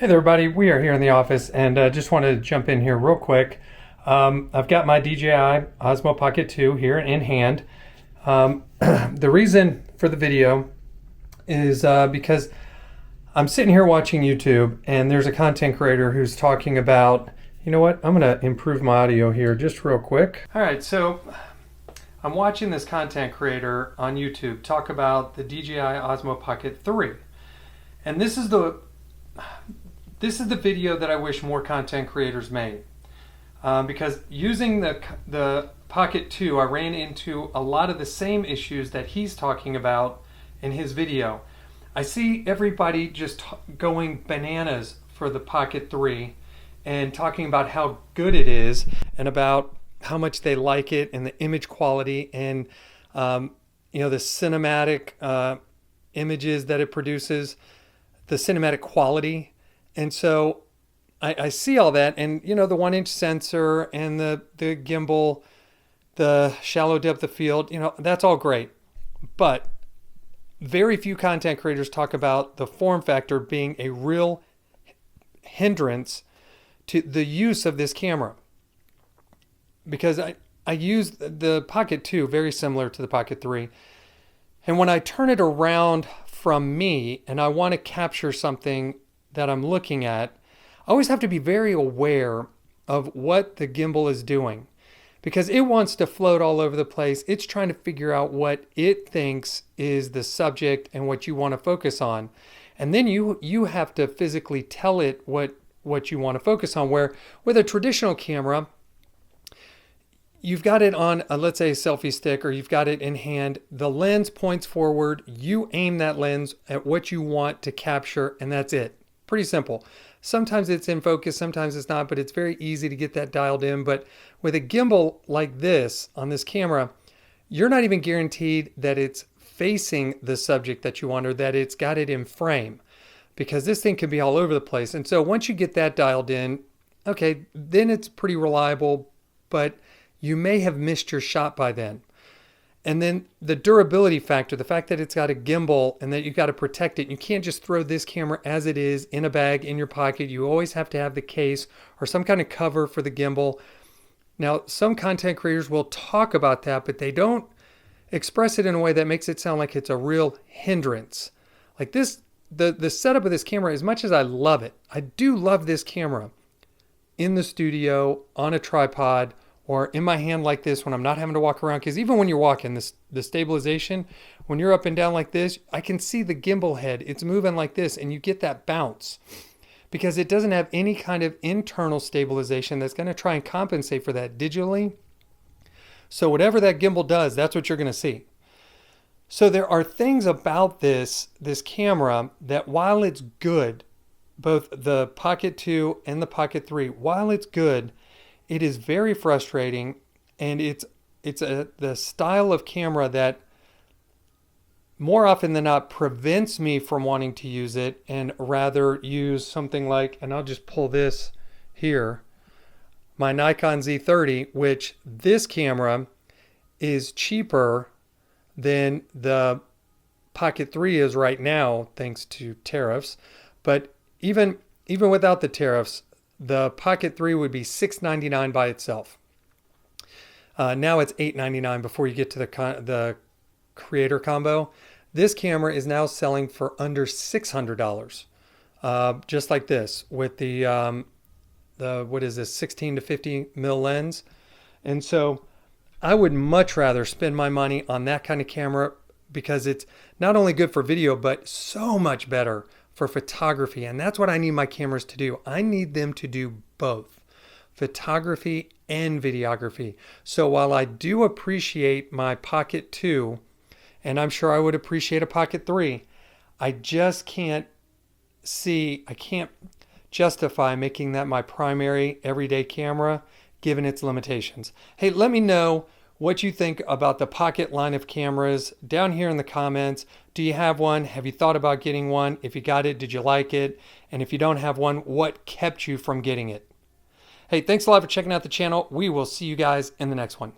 Hey there, everybody. We are here in the office and just wanted to jump in here real quick. I've got my DJI Osmo Pocket 2 here in hand. The reason for the video is because I'm sitting here watching YouTube and there's a content creator who's talking about, you know what, I'm going to improve my audio here just real quick. All right, so I'm watching this content creator on YouTube talk about the DJI Osmo Pocket 3. And this is the video that I wish more content creators made. Because using the Pocket 2, I ran into a lot of the same issues that he's talking about in his video. I see everybody just going bananas for the Pocket 3 and talking about how good it is and about how much they like it and the image quality and the cinematic images that it produces, the cinematic quality. And so I see all that, and the 1-inch sensor and the gimbal, the shallow depth of field, that's all great. But very few content creators talk about the form factor being a real hindrance to the use of this camera. Because I use the Pocket 2 very similar to the Pocket 3. And when I turn it around from me and I want to capture something that I'm looking at, I always have to be very aware of what the gimbal is doing, because it wants to float all over the place. It's trying to figure out what it thinks is the subject and what you want to focus on. And then you have to physically tell it what you want to focus on, where with a traditional camera, you've got it on, let's say, a selfie stick, or you've got it in hand. The lens points forward. You aim that lens at what you want to capture, and that's it. Pretty simple. Sometimes it's in focus, sometimes it's not, but it's very easy to get that dialed in. But with a gimbal like this on this camera, you're not even guaranteed that it's facing the subject that you want, or that it's got it in frame, because this thing can be all over the place. And so once you get that dialed in, okay, then it's pretty reliable, but you may have missed your shot by then. And then the durability factor, the fact that it's got a gimbal and that you've got to protect it. You can't just throw this camera as it is in a bag in your pocket. You always have to have the case or some kind of cover for the gimbal. Now, some content creators will talk about that, but they don't express it in a way that makes it sound like it's a real hindrance. Like this, the setup of this camera, as much as I love it, I do love this camera in the studio, on a tripod, or in my hand like this when I'm not having to walk around. Because even when you're walking, the stabilization, when you're up and down like this, I can see the gimbal head. It's moving like this, and you get that bounce because it doesn't have any kind of internal stabilization that's going to try and compensate for that digitally. So whatever that gimbal does, that's what you're going to see. So there are things about this camera that, while it's good, both the Pocket 2 and the Pocket 3, while it's good, it is very frustrating, and it's the style of camera that more often than not prevents me from wanting to use it, and rather use something like, and I'll just pull this here, my Nikon Z30, which this camera is cheaper than the Pocket 3 is right now, thanks to tariffs. But even without the tariffs, the Pocket 3 would be $699 by itself. Now it's $899 before you get to the creator combo. This camera is now selling for under $600, just like this, with the what is this, 16 to 50 mil lens. And so I would much rather spend my money on that kind of camera, because it's not only good for video, but so much better for photography. And that's what I need my cameras to do. I need them to do both photography and videography. So while I do appreciate my Pocket 2, and I'm sure I would appreciate a Pocket 3, I just can't justify making that my primary everyday camera given its limitations. Hey, let me know what you think about the Pocket line of cameras down here in the comments. Do you have one? Have you thought about getting one? If you got it, did you like it? And if you don't have one, what kept you from getting it? Hey, thanks a lot for checking out the channel. We will see you guys in the next one.